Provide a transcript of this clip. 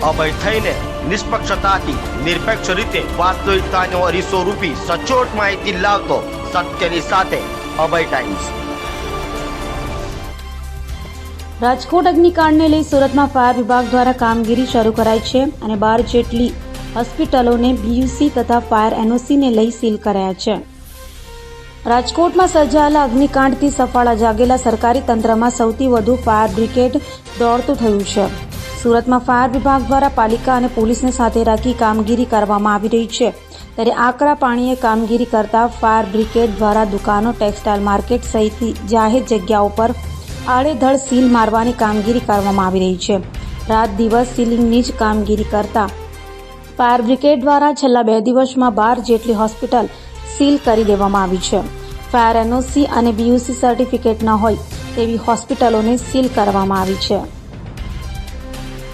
અભય થઈને નિષ્પક્ષતાથી નિરપેક્ષ રીતે વાસ્તવિકતાનો અરીસો રૂપી સચોટ માહિતી લાવતો સત્યની સાથે અભય ટાઈમ્સ। રાજકોટ અગ્નિકાંડને લઈ સુરતમાં ફાયર વિભાગ દ્વારા કામગીરી શરૂ કરાઈ છે અને 12 જેટલી હોસ્પિટલોને બીયુસી તથા ફાયર એનઓસીને લઈ સીલ કરાયા છે। રાજકોટમાં સર્જાયેલા અગ્નિકાંડથી સફાળા જાગેલા સરકારી તંત્રમાં સૌથી વધુ ફાયર બ્રિગેડ દોડતું થયું છે। સુરતમાં ફાયર વિભાગ દ્વારા પાલિકા અને પોલીસને સાથે રાખી કામગીરી કરવામાં આવી રહી છે, ત્યારે આકરા પાણીએ કામગીરી કરતા ફાયર બ્રિગેડ દ્વારા દુકાનો, ટેક્સટાઇલ માર્કેટ સહિતની જાહેર જગ્યાઓ પર આડેધડ સીલ મારવાની કામગીરી કરવામાં આવી રહી છે। રાત દિવસ સીલિંગની જ કામગીરી કરતા ફાયર બ્રિગેડ દ્વારા છેલ્લા 2 દિવસમાં 12 જેટલી હોસ્પિટલ સીલ કરી દેવામાં આવી છે। ફાયર એનઓસી અને બીયુસી સર્ટિફિકેટ ન હોય તેવી હોસ્પિટલોને સીલ કરવામાં આવી છે।